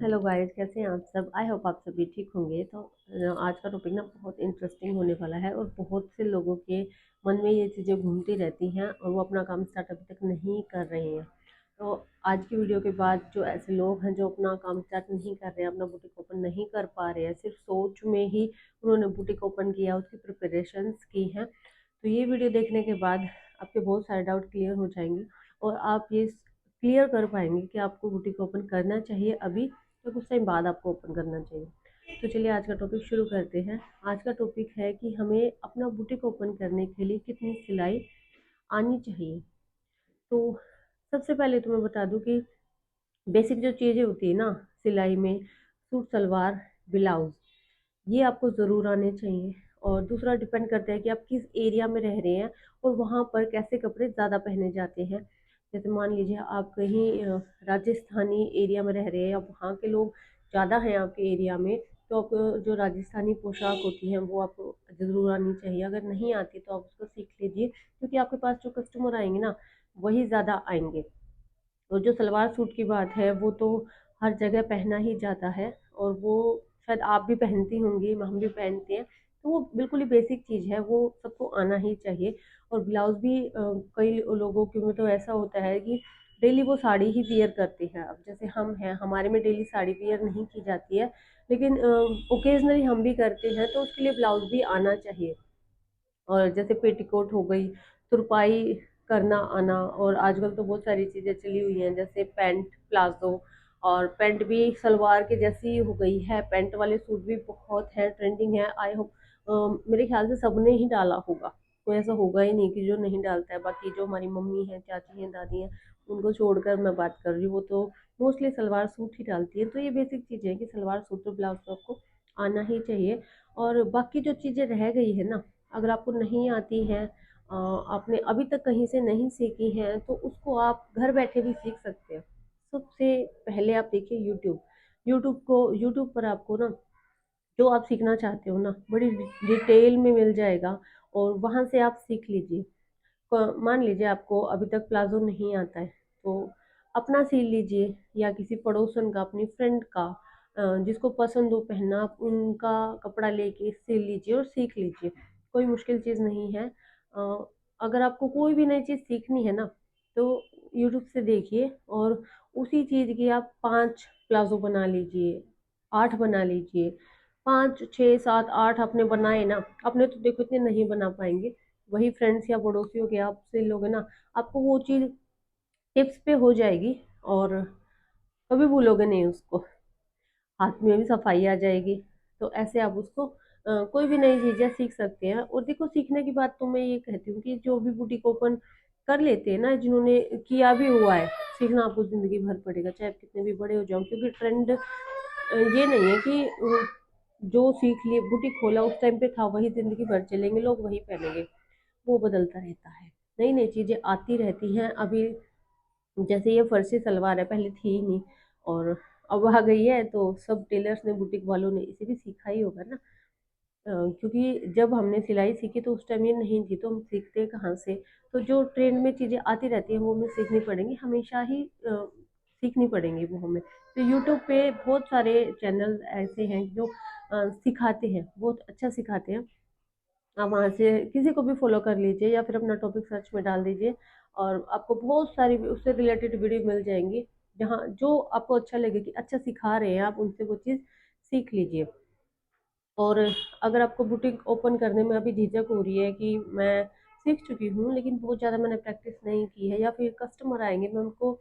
Hello guys, कैसे हैं आप सब। आई होप आप सभी ठीक होंगे। तो आज का टॉपिक ना बहुत इंटरेस्टिंग होने वाला है और बहुत से लोगों के मन में ये चीज़ें घूमती रहती हैं और वो अपना काम स्टार्ट अभी तक नहीं कर रहे हैं। तो आज की वीडियो के बाद जो ऐसे लोग हैं जो अपना काम स्टार्ट नहीं कर रहे हैं, अपना बुटीक ओपन नहीं कर पा रहे हैं, सिर्फ सोच में ही उन्होंने बुटीक ओपन किया, उसकी प्रिपरेशंस की हैं, तो ये वीडियो देखने के बाद आपके बहुत सारे डाउट क्लियर हो जाएंगे और आप ये क्लियर कर पाएंगे कि आपको बुटीक ओपन करना चाहिए अभी तो कुछ टाइम बाद आपको ओपन करना चाहिए। तो चलिए आज का टॉपिक शुरू करते हैं। आज का टॉपिक है कि हमें अपना बुटीक ओपन करने के लिए कितनी सिलाई आनी चाहिए। तो सबसे पहले तो मैं बता दूं कि बेसिक जो चीज़ें होती है ना सिलाई में, सूट सलवार ब्लाउज, ये आपको ज़रूर आने चाहिए। और दूसरा डिपेंड करता है कि आप किस एरिया में रह रहे हैं और वहाँ पर कैसे कपड़े ज़्यादा पहने जाते हैं। जैसे मान लीजिए आप कहीं राजस्थानी एरिया में रह रहे हैं या वहाँ के लोग ज़्यादा हैं आपके एरिया में, तो आपको जो राजस्थानी पोशाक होती हैं वो आपको ज़रूर आनी चाहिए। अगर नहीं आती तो आप उसको सीख लीजिए, क्योंकि आपके पास जो कस्टमर आएंगे ना वही ज़्यादा आएंगे। और जो सलवार सूट की बात है वो तो हर जगह पहना ही जाता है और वो शायद आप भी पहनती होंगी, हम भी पहनते हैं, तो वो बिल्कुल ही बेसिक चीज़ है, वो सबको आना ही चाहिए। और ब्लाउज भी कई लोगों के में तो ऐसा होता है कि डेली वो साड़ी ही वियर करते हैं। अब जैसे हम हैं, हमारे में डेली साड़ी वियर नहीं की जाती है, लेकिन ओकेजनली हम भी करते हैं, तो उसके लिए ब्लाउज भी आना चाहिए। और जैसे पेटीकोट हो गई, तुरपाई करना आना, और आजकल तो बहुत सारी चीज़ें चली हुई हैं जैसे पैंट प्लाजो, और पैंट भी सलवार के जैसी हो गई है। पैंट वाले सूट भी बहुत है, ट्रेंडिंग है। आई होप मेरे ख्याल से सबने ही डाला होगा, कोई ऐसा होगा ही नहीं कि जो नहीं डालता है। बाकी जो हमारी मम्मी है, चाची हैं, दादी हैं, उनको छोड़कर मैं बात कर रही हूँ, वो तो मोस्टली सलवार सूट ही डालती है। तो ये बेसिक चीज़ें हैं कि सलवार सूट और ब्लाउज तो आपको आना ही चाहिए। और बाकी जो चीज़ें रह गई है ना, अगर आपको नहीं आती हैं, आपने अभी तक कहीं से नहीं सीखी हैं, तो उसको आप घर बैठे भी सीख सकते हैं। सबसे पहले आप देखिए यूट्यूब। यूट्यूब पर आपको ना जो आप सीखना चाहते हो ना बड़ी डिटेल में मिल जाएगा और वहाँ से आप सीख लीजिए। मान लीजिए आपको अभी तक प्लाजो नहीं आता है, तो अपना सिल लीजिए या किसी पड़ोसन का, अपनी फ्रेंड का, जिसको पसंद हो पहनना, आप उनका कपड़ा लेके सिल लीजिए और सीख लीजिए। कोई मुश्किल चीज़ नहीं है। अगर आपको कोई भी नई चीज़ सीखनी है ना, तो यूट्यूब से देखिए और उसी चीज़ की आप 5 प्लाजो बना लीजिए, 8 बना लीजिए। 5 6 7 8 आपने बनाए ना, अपने तो देखो इतने नहीं बना पाएंगे, वही फ्रेंड्स या पड़ोसियों के आपसे लोगे ना, आपको वो चीज़ टिप्स पे हो जाएगी और कभी भूलोगे नहीं उसको। हाथ में भी सफाई आ जाएगी। तो ऐसे आप उसको कोई भी नई चीज़ें सीख सकते हैं। और देखो, सीखने की बात तो मैं ये कहती हूँ कि जो भी बुटीक ओपन कर लेते हैं ना, जिन्होंने किया भी हुआ है, सीखना आपको ज़िंदगी भर पड़ेगा, चाहे आप कितने भी बड़े हो जाओ, क्योंकि ट्रेंड ये नहीं है कि जो सीख लिए बुटीक खोला उस टाइम पे था वही ज़िंदगी भर चलेंगे लोग, वही पहनेंगे। वो बदलता रहता है, नई नई चीज़ें आती रहती हैं। अभी जैसे ये फर्सी सलवार है, पहले थी ही नहीं और अब आ गई है, तो सब टेलर्स ने, बुटीक वालों ने इसे भी सीखा ही होगा ना। क्योंकि जब हमने सिलाई सीखी तो उस टाइम ये नहीं थी, तो हम सीखते कहाँ से। तो जो ट्रेंड में चीज़ें आती रहती हैं वो हमें सीखनी पड़ेंगी, हमेशा ही सीखनी पड़ेंगी वो हमें। तो यूट्यूब पे बहुत सारे चैनल ऐसे हैं जो सिखाते हैं, बहुत अच्छा सिखाते हैं। आप वहाँ से किसी को भी फॉलो कर लीजिए या फिर अपना टॉपिक सर्च में डाल दीजिए और आपको बहुत सारी उससे रिलेटेड वीडियो मिल जाएंगी, जहाँ जो आपको अच्छा लगे कि अच्छा सिखा रहे हैं, आप उनसे वो चीज़ सीख लीजिए। और अगर आपको बुटीक ओपन करने में अभी झिझक हो रही है कि मैं सीख चुकी हूँ लेकिन बहुत ज़्यादा मैंने प्रैक्टिस नहीं की है, या फिर कस्टमर आएंगे, मैं उनको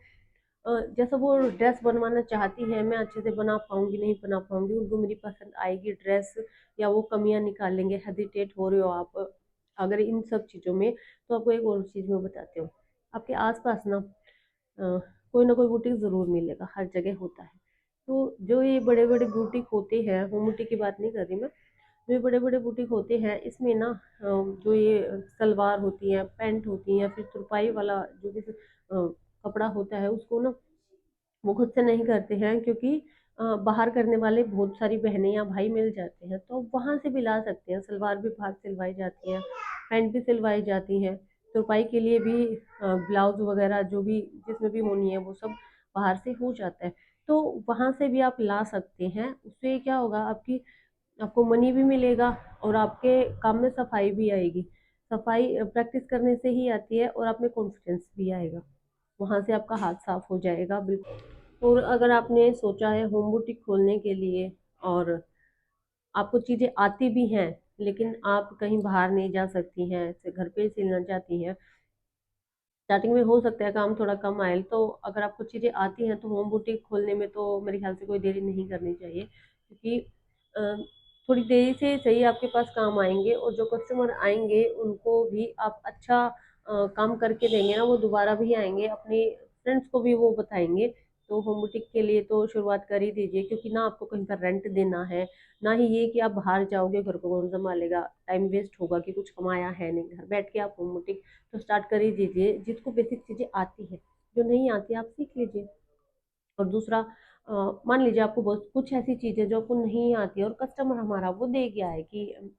जैसा वो ड्रेस बनवाना चाहती है मैं अच्छे से बना पाऊंगी नहीं बना पाऊंगी, उनको मेरी पसंद आएगी ड्रेस, या वो कमियां निकालेंगे। हेजिटेट हो रहे हो आप अगर इन सब चीज़ों में, तो आपको एक और चीज़ मैं बताती हूँ। आपके आसपास ना कोई ना कोई बुटीक ज़रूर मिलेगा, हर जगह होता है। तो जो ये बड़े बड़े बुटीक होते हैं, होम बुटीक की बात नहीं कर रही मैं, जो ये बड़े बड़े बुटीक होते हैं इसमें ना जो ये सलवार होती है, पैंट होती है, या फिर तुरपाई वाला जो भी कपड़ा होता है, उसको ना वो खुद से नहीं करते हैं, क्योंकि बाहर करने वाले बहुत सारी बहनें या भाई मिल जाते हैं, तो वहाँ से भी ला सकते हैं। सलवार भी बाहर सिलवाई जाती है, पैंट भी सिलवाई जाती हैं, तुरपाई के लिए भी ब्लाउज वगैरह जो भी जिसमें भी होनी है वो सब बाहर से हो जाता है। तो वहाँ से भी आप ला सकते हैं। उससे क्या होगा, आपको मनी भी मिलेगा और आपके काम में सफाई भी आएगी। सफाई प्रैक्टिस करने से ही आती है और आप में कॉन्फिडेंस भी आएगा। वहाँ से आपका हाथ साफ हो जाएगा बिल्कुल। और अगर आपने सोचा है होम बुटीक खोलने के लिए और आपको चीज़ें आती भी हैं, लेकिन आप कहीं बाहर नहीं जा सकती हैं, ऐसे घर पे ही सिलना चाहती हैं, स्टार्टिंग में हो सकता है काम थोड़ा कम आए, तो अगर आपको चीज़ें आती हैं तो होम बुटीक खोलने में तो मेरे ख्याल से कोई देरी नहीं करनी चाहिए, क्योंकि अ, थोड़ी देरी से सही आपके पास काम आएंगे और जो कस्टमर आएंगे उनको भी आप अच्छा काम करके देंगे ना, वो दोबारा भी आएंगे, अपने फ्रेंड्स को भी वो बताएंगे। तो होम बुटीक के लिए तो शुरुआत कर ही दीजिए, क्योंकि ना आपको कहीं पर रेंट देना है, ना ही ये कि आप बाहर जाओगे घर को कौन संभालेगा, टाइम वेस्ट होगा कि कुछ कमाया है नहीं, घर बैठ के आप होम बुटीक तो स्टार्ट कर ही दीजिए। जिसको बेसिक चीज़ें आती है, जो नहीं आती आप सीख लीजिए। और दूसरा, मान लीजिए आपको बहुत कुछ ऐसी चीज़ें जो आपको नहीं आती है और कस्टमर हमारा वो दे गया है कि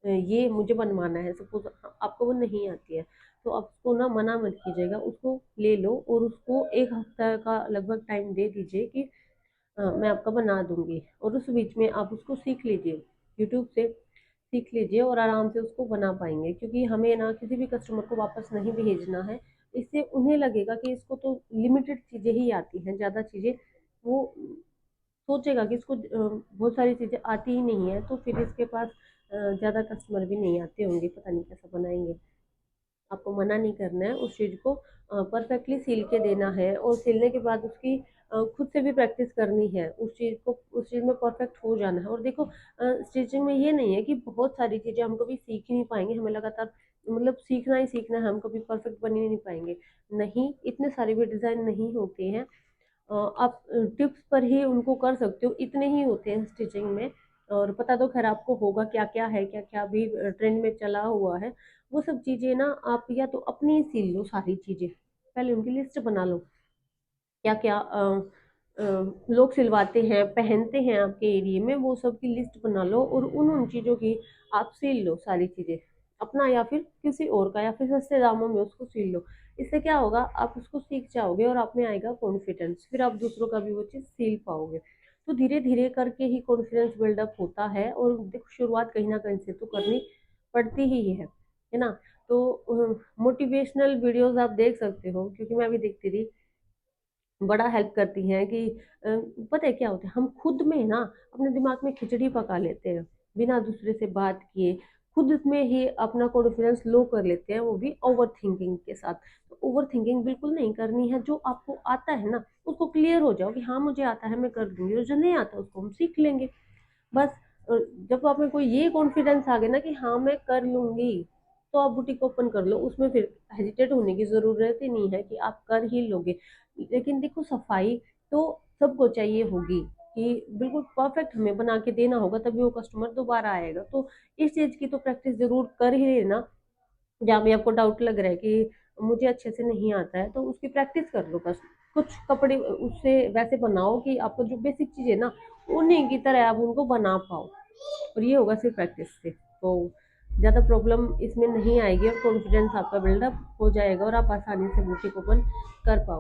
ये मुझे बनवाना है, सपोज आपको वो नहीं आती है, तो आप उसको ना मना मत कीजिएगा, उसको ले लो और उसको 1 हफ्ता का लगभग टाइम दे दीजिए कि मैं आपका बना दूंगी, और उस बीच में आप उसको सीख लीजिए, यूट्यूब से सीख लीजिए और आराम से उसको बना पाएंगे। क्योंकि हमें ना किसी भी कस्टमर को वापस नहीं भेजना है, इससे उन्हें लगेगा कि इसको तो लिमिटेड चीज़ें ही आती हैं, ज़्यादा चीज़ें वो सोचेगा कि इसको बहुत सारी चीज़ें आती ही नहीं है, तो फिर इसके पास ज़्यादा कस्टमर भी नहीं आते होंगे, पता नहीं कैसा बनाएंगे। आपको मना नहीं करना है, उस चीज़ को परफेक्टली सिल के देना है, और सिलने के बाद उसकी खुद से भी प्रैक्टिस करनी है, उस चीज़ में परफेक्ट हो जाना है। और देखो, स्टिचिंग में ये नहीं है कि बहुत सारी चीज़ें हम कभी सीख ही नहीं पाएंगे, हमें लगातार मतलब सीखना ही सीखना है, हम कभी परफेक्ट बन ही नहीं पाएंगे। नहीं, इतने सारे भी डिज़ाइन नहीं होते हैं, आप टिप्स पर ही उनको कर सकते हो, इतने ही होते हैं स्टिचिंग में। और पता तो खैर आपको होगा क्या क्या है, क्या क्या अभी ट्रेंड में चला हुआ है, वो सब चीज़ें ना आप या तो अपनी ही सील लो, सारी चीज़ें पहले उनकी लिस्ट बना लो, क्या क्या लोग सिलवाते हैं, पहनते हैं आपके एरिया में, वो सब की लिस्ट बना लो और उन उन चीज़ों की आप सिल लो सारी चीज़ें, अपना या फिर किसी और का, या फिर सस्ते दामों में उसको सिल लो। इससे क्या होगा, आप उसको सीख जाओगे और आप में आएगा कॉन्फिडेंस, फिर आप दूसरों का भी वो चीज़ सिल पाओगे। तो धीरे धीरे करके ही कॉन्फिडेंस बिल्डअप होता है, और देखो शुरुआत कहीं ना कहीं से तो करनी पड़ती ही है ना। तो मोटिवेशनल वीडियोस आप देख सकते हो, क्योंकि मैं भी देखती थी, बड़ा हेल्प करती हैं कि पता है क्या होता है, हम खुद में ना अपने दिमाग में खिचड़ी पका लेते हैं, बिना दूसरे से बात किए खुद में ही अपना कॉन्फिडेंस लो कर लेते हैं, वो भी ओवर थिंकिंग के साथ। तो ओवर थिंकिंग बिल्कुल नहीं करनी है, जो आपको आता है ना उसको क्लियर हो जाओ कि हाँ मुझे आता है, मैं कर दूंगी, और जो नहीं आता उसको हम सीख लेंगे, बस। जब आप में कोई ये कॉन्फिडेंस आ गया ना कि हाँ मैं कर लूंगी, तो आप बुटीक ओपन कर लो, उसमें फिर हेजिटेट होने की जरूरत ही नहीं है कि आप कर ही लोगे। लेकिन देखो, सफाई तो सबको चाहिए होगी, कि बिल्कुल परफेक्ट हमें बना के देना होगा, तभी वो कस्टमर दोबारा आएगा। तो इस चीज की तो प्रैक्टिस जरूर कर ही लेना। जहाँ भी आपको डाउट लग रहा है कि मुझे अच्छे से नहीं आता है, तो उसकी प्रैक्टिस कर लो बस। कुछ कपड़े उससे वैसे बनाओ कि आपको जो बेसिक चीज़ है ना, उन्हीं की तरह आप उनको बना पाओ, और ये होगा सिर्फ प्रैक्टिस से। तो ज़्यादा प्रॉब्लम इसमें नहीं आएगी और कॉन्फिडेंस आपका बिल्डअप हो जाएगा और आप आसानी से बुटीक ओपन कर पाओ।